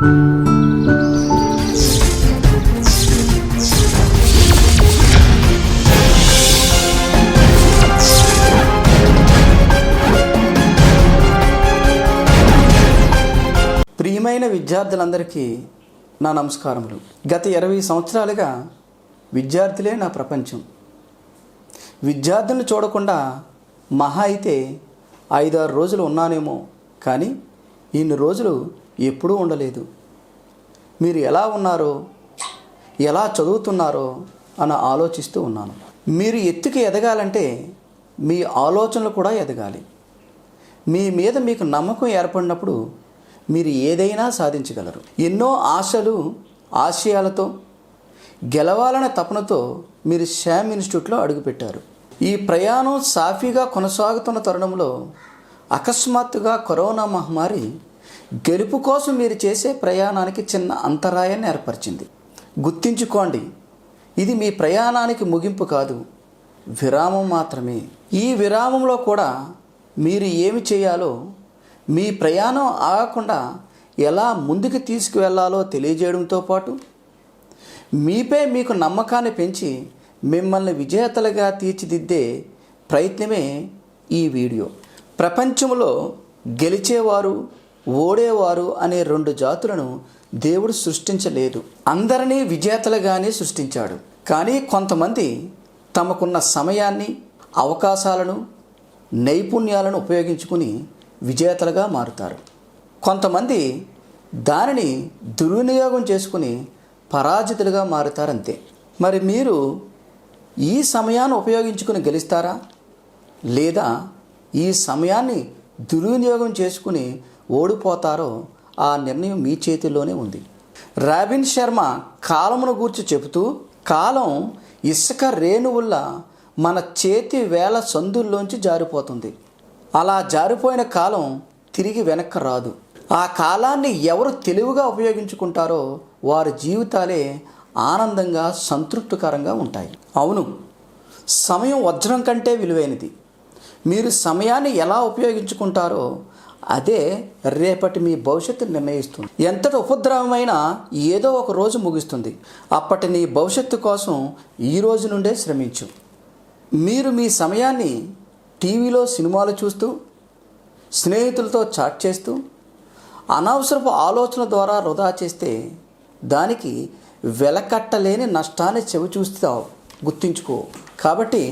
ప్రియమైన విద్యార్థులందరికీ నా నమస్కారములు. గత 20 సంవత్సరాలుగా విద్యార్థులే నా ప్రపంచం. విద్యార్థులను చూడకుండా మహా అయితే 5-6 రోజులు ఉన్నానేమో, కానీ ఇన్ని రోజులు ఎప్పుడూ ఉండలేదు. మీరు ఎలా ఉన్నారో, ఎలా చదువుతున్నారో అని ఆలోచిస్తూ ఉన్నాను. మీరు ఎత్తుకి ఎదగాలంటే మీ ఆలోచనలు కూడా ఎదగాలి. మీ మీద మీకు నమ్మకం ఏర్పడినప్పుడు మీరు ఏదైనా సాధించగలరు. ఎన్నో ఆశలు, ఆశయాలతో, గెలవాలనే తపనతో మీరు శ్యామ్ ఇన్స్టిట్యూట్లో అడుగుపెట్టారు. ఈ ప్రయాణం సాఫీగా కొనసాగుతున్న తరుణంలో అకస్మాత్తుగా కరోనా మహమ్మారి గెలుపు కోసం మీరు చేసే ప్రయాణానికి చిన్న అంతరాయాన్ని ఏర్పరిచింది. గుర్తించుకోండి, ఇది మీ ప్రయాణానికి ముగింపు కాదు, విరామం మాత్రమే. ఈ విరామంలో కూడా మీరు ఏమి చేయాలో, మీ ప్రయాణం ఆగకుండా ఎలా ముందుకు తీసుకువెళ్లాలో తెలియజేయడంతో పాటు మీపై మీకు నమ్మకాన్ని పెంచి మిమ్మల్ని విజేతలుగా తీర్చిదిద్దే ప్రయత్నమే ఈ వీడియో. ప్రపంచంలో గెలిచేవారు, ఓడేవారు అనే 2 జాతులను దేవుడు సృష్టించలేదు. అందరినీ విజేతలుగానే సృష్టించాడు. కానీ కొంతమంది తమకున్న సమయాన్ని, అవకాశాలను, నైపుణ్యాలను ఉపయోగించుకుని విజేతలుగా మారుతారు. కొంతమంది దానిని దుర్వినియోగం చేసుకుని పరాజితులుగా మారుతారంతే. మరి మీరు ఈ సమయాన్ని ఉపయోగించుకుని గెలుస్తారా, లేదా ఈ సమయాన్ని దుర్వినియోగం చేసుకుని ఓడిపోతారో ఆ నిర్ణయం మీ చేతిలోనే ఉంది. రాబిన్ శర్మ కాలమును గూర్చి చెబుతూ, కాలం ఇసుక రేణువుల్లా మన చేతి వేల సందుల్లోంచి జారిపోతుంది. అలా జారిపోయిన కాలం తిరిగి వెనక్కి రాదు. ఆ కాలాన్ని ఎవరు తెలివిగా ఉపయోగించుకుంటారో వారి జీవితాలే ఆనందంగా, సంతృప్తికరంగా ఉంటాయి. అవును, సమయం వజ్రం కంటే విలువైనది. మీరు సమయాన్ని ఎలా ఉపయోగించుకుంటారో అదే రేపటి మీ భవిష్యత్తును నిర్ణయిస్తుంది. ఎంతటి ఉపద్రవమైనా ఏదో ఒక రోజు ముగుస్తుంది. అప్పటి నీ భవిష్యత్తు కోసం ఈ రోజు నుండే శ్రమించు. మీరు మీ సమయాన్ని టీవీలో సినిమాలు చూస్తూ, స్నేహితులతో చాట్ చేస్తూ, అనవసరపు ఆలోచన ద్వారా వృధా చేస్తే దానికి వెలకట్టలేని నష్టాన్ని చవిచూస్తావు. గుర్తుంచుకో. కాబట్టి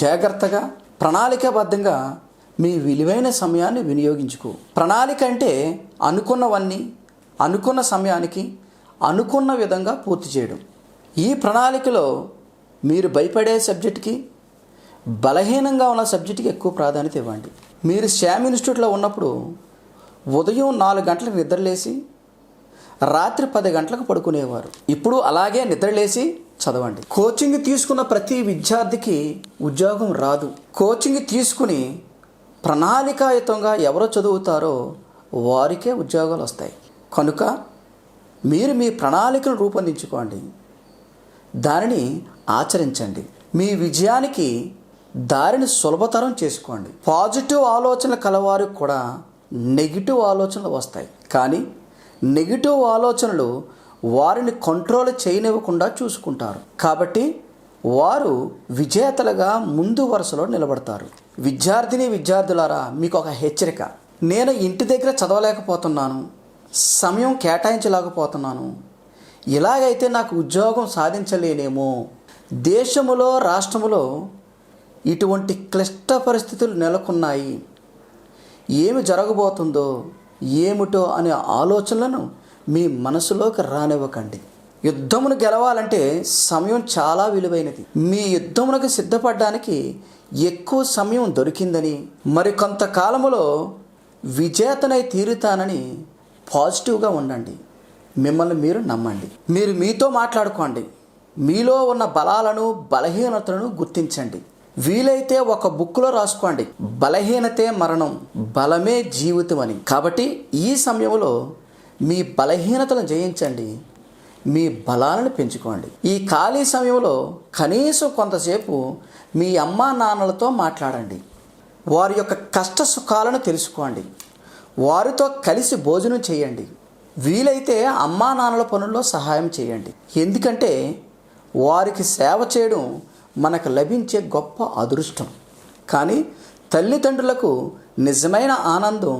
జాగ్రత్తగా, ప్రణాళికాబద్ధంగా మీ విలువైన సమయాన్ని వినియోగించుకో. ప్రణాళిక అంటే అనుకున్నవన్నీ అనుకున్న సమయానికి అనుకున్న విధంగా పూర్తి చేయడం. ఈ ప్రణాళికలో మీరు భయపడే సబ్జెక్టుకి, బలహీనంగా ఉన్న సబ్జెక్టుకి ఎక్కువ ప్రాధాన్యత ఇవ్వండి. మీరు శ్యామ్ ఇన్స్టిట్యూట్లో ఉన్నప్పుడు ఉదయం 4 గంటలకు నిద్రలేసి రాత్రి 10 గంటలకు పడుకునేవారు. ఇప్పుడు అలాగే నిద్రలేసి చదవండి. కోచింగ్ తీసుకున్న ప్రతి విద్యార్థికి ఉద్యోగం రాదు. కోచింగ్ తీసుకుని ప్రణాళికాయుతంగా ఎవరో చదువుతారో వారికే ఉద్యోగాలు వస్తాయి. కనుక మీరు మీ ప్రణాళికను రూపొందించుకోండి, దానిని ఆచరించండి. మీ విజయానికి దారిని సులభతరం చేసుకోండి. పాజిటివ్ ఆలోచనలు కలవారికి కూడా నెగిటివ్ ఆలోచనలు వస్తాయి. కానీ నెగిటివ్ ఆలోచనలు వారిని కంట్రోల్ చేయనివ్వకుండా చూసుకుంటారు. కాబట్టి వారు విజేతలుగా ముందు వరుసలో నిలబడతారు. విద్యార్థులారా, మీకు ఒక హెచ్చరిక. నేను ఇంటి దగ్గర చదవలేకపోతున్నాను, సమయం కేటాయించలేకపోతున్నాను, ఇలాగైతే నాకు ఉద్యోగం సాధించలేనేమో, దేశములో రాష్ట్రములో ఇటువంటి క్లిష్ట పరిస్థితులు నెలకొన్నాయి, ఏమి జరగబోతుందో ఏమిటో అనే ఆలోచనలను మీ మనసులోకి రానివ్వకండి. యుద్ధమును గెలవాలంటే సమయం చాలా విలువైనది. మీ యుద్ధమునకు సిద్ధపడడానికి ఎక్కువ సమయం దొరికిందని, మరి కొంతకాలములో విజేతనై తీరుతానని పాజిటివ్గా ఉండండి. మిమ్మల్ని మీరు నమ్మండి. మీరు మీతో మాట్లాడుకోండి. మీలో ఉన్న బలాలను, బలహీనతలను గుర్తించండి. వీలైతే ఒక బుక్లో రాసుకోండి, బలహీనతే మరణం, బలమే జీవితం అని. కాబట్టి ఈ సమయంలో మీ బలహీనతలను జయించండి, మీ బలాలను పెంచుకోండి. ఈ ఖాళీ సమయంలో కనీసం కొంతసేపు మీ అమ్మా నాన్నలతో మాట్లాడండి. వారి యొక్క కష్ట సుఖాలను తెలుసుకోండి. వారితో కలిసి భోజనం చేయండి. వీలైతే అమ్మా నాన్నల పనుల్లో సహాయం చేయండి. ఎందుకంటే వారికి సేవ చేయడం మనకు లభించే గొప్ప అదృష్టం. కానీ తల్లిదండ్రులకు నిజమైన ఆనందం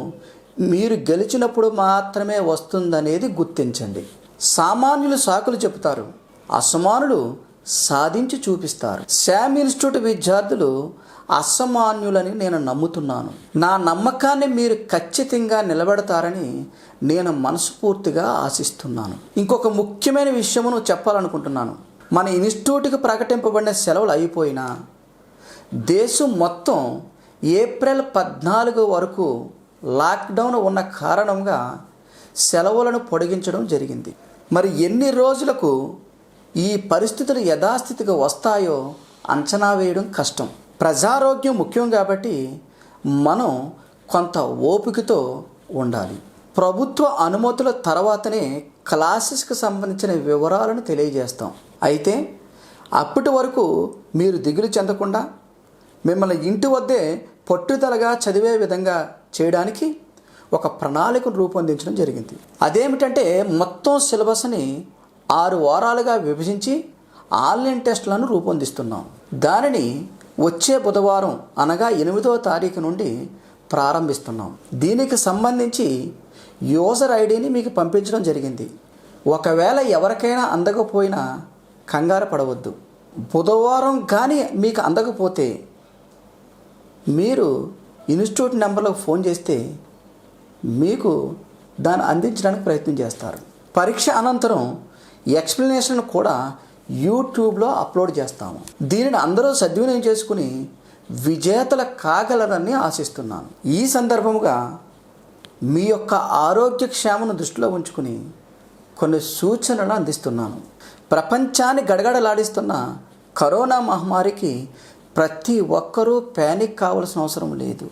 మీరు గెలిచినప్పుడు మాత్రమే వస్తుందనేది గుర్తించండి. సామాన్యులు సాకులు చెబుతారు, అసమానులు సాధించి చూపిస్తారు. శామ్ ఇన్స్టిట్యూట్ విద్యార్థులు అసమాన్యులని నేను నమ్ముతున్నాను. నా నమ్మకాన్ని మీరు ఖచ్చితంగా నిలబెడతారని నేను మనస్ఫూర్తిగా ఆశిస్తున్నాను. ఇంకొక ముఖ్యమైన విషయమును చెప్పాలనుకుంటున్నాను. మన ఇన్స్టిట్యూట్కి ప్రకటింపబడిన సెలవులు అయిపోయినా దేశం మొత్తం ఏప్రిల్ 14 వరకు లాక్డౌన్ ఉన్న కారణంగా సెలవులను పొడిగించడం జరిగింది. మరి ఎన్ని రోజులకు ఈ పరిస్థితులు యథాస్థితిగా వస్తాయో అంచనా వేయడం కష్టం. ప్రజారోగ్యం ముఖ్యం కాబట్టి మనం కొంత ఓపికతో ఉండాలి. ప్రభుత్వ అనుమతుల తర్వాతనే క్లాసెస్కి సంబంధించిన వివరాలను తెలియజేస్తాం. అయితే అప్పటి వరకు మీరు దిగులు చెందకుండా మిమ్మల్ని ఇంటి వద్దే పట్టుదలగా చదివే విధంగా చేయడానికి ఒక ప్రణాళికను రూపొందించడం జరిగింది. అదేమిటంటే మొత్తం సిలబస్ని 6 వారాలుగా విభజించి ఆన్లైన్ టెస్టులను రూపొందిస్తున్నాం. దానిని వచ్చే బుధవారం అనగా 8వ తారీఖు నుండి ప్రారంభిస్తున్నాం. దీనికి సంబంధించి యూజర్ ఐడిని మీకు పంపించడం జరిగింది. ఒకవేళ ఎవరికైనా అందకపోయినా కంగారు పడవద్దు. బుధవారం కానీ మీకు అందకపోతే మీరు ఇన్స్టిట్యూట్ నెంబర్లకు ఫోన్ చేస్తే మీకు దాన్ని అందించడానికి ప్రయత్నం చేస్తారు. పరీక్ష అనంతరం ఎక్స్ప్లెనేషన్ కూడా యూట్యూబ్లో అప్లోడ్ చేస్తాము. దీనిని అందరూ సద్వినియోగం చేసుకుని విజేతలు కాగలరని ఆశిస్తున్నాను. ఈ సందర్భముగా మీ యొక్క ఆరోగ్యక్షేమను దృష్టిలో ఉంచుకుని కొన్ని సూచనలు అందిస్తున్నాను. ప్రపంచాన్ని గడగడలాడిస్తున్న కరోనా మహమ్మారికి ప్రతి ఒక్కరూ ప్యానిక్ కావాల్సిన అవసరం లేదు.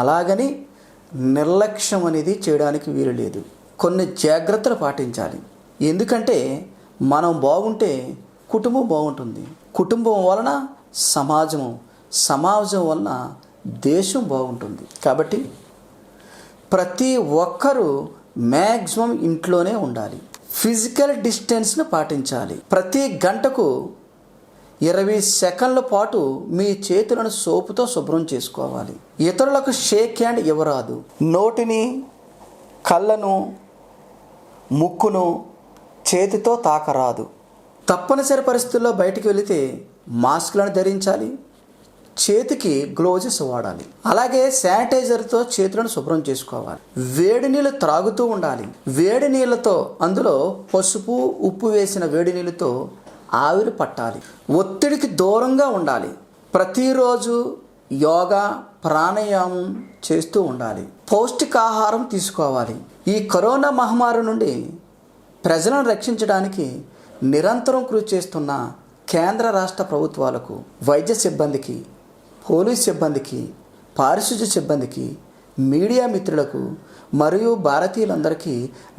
అలాగని నిర్లక్ష్యం అనేది చేయడానికి వీలు లేదు. కొన్ని జాగ్రత్తలు పాటించాలి. ఎందుకంటే మనం బాగుంటే కుటుంబం బాగుంటుంది, కుటుంబం వలన సమాజం, సమాజం వలన దేశం బాగుంటుంది. కాబట్టి ప్రతి ఒక్కరూ మ్యాక్సిమం ఇంట్లోనే ఉండాలి. ఫిజికల్ డిస్టెన్స్ను పాటించాలి. ప్రతి గంటకు 20 సెకండ్ల పాటు మీ చేతులను సోపుతో శుభ్రం చేసుకోవాలి. ఇతరులకు షేక్ హ్యాండ్ ఇవ్వరాదు. నోటిని, కళ్ళను, ముక్కును చేతితో తాకరాదు. తప్పనిసరి పరిస్థితుల్లో బయటికి వెళితే మాస్కులను ధరించాలి. చేతికి గ్లోవ్స్ వాడాలి. అలాగే శానిటైజర్తో చేతులను శుభ్రం చేసుకోవాలి. వేడి నీళ్ళు త్రాగుతూ ఉండాలి. వేడి నీళ్ళతో, అందులో పసుపు, ఉప్పు వేసిన వేడి నీళ్ళతో ఆవిరి పట్టాలి. ఒత్తిడికి దూరంగా ఉండాలి. ప్రతిరోజు యోగా, ప్రాణాయామం చేస్తూ ఉండాలి. పౌష్టికాహారం తీసుకోవాలి. ఈ కరోనా మహమ్మారి నుండి ప్రజలను రక్షించడానికి నిరంతరం కృషి చేస్తున్న కేంద్ర రాష్ట్ర ప్రభుత్వాలకు, వైద్య సిబ్బందికి, పోలీస్ సిబ్బందికి, పారిశుధ్య సిబ్బందికి, మీడియా మిత్రులకు మరియు భారతీయులందరికీ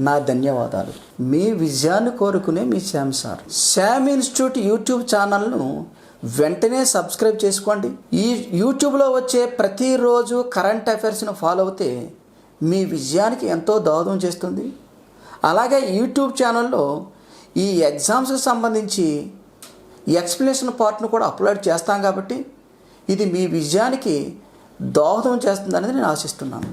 నా ధన్యవాదాలు. మీ విజయాన్ని కోరుకునే మీ Shyam sir. Shyam institute YouTube ఛానల్ను వెంటనే సబ్స్క్రైబ్ చేసుకోండి. ఈ యూట్యూబ్లో వచ్చే ప్రతిరోజు కరెంట్ అఫైర్స్ను ఫాలో అవుతే మీ విజయానికి ఎంతో దోహదం చేస్తుంది. అలాగే యూట్యూబ్ ఛానల్లో ఈ ఎగ్జామ్స్కి సంబంధించి ఎక్స్ప్లెనేషన్ పార్ట్ను కూడా అప్లోడ్ చేస్తాం కాబట్టి ఇది మీ విజయానికి దోహదం చేస్తుందనేది నేను ఆశిస్తున్నాను.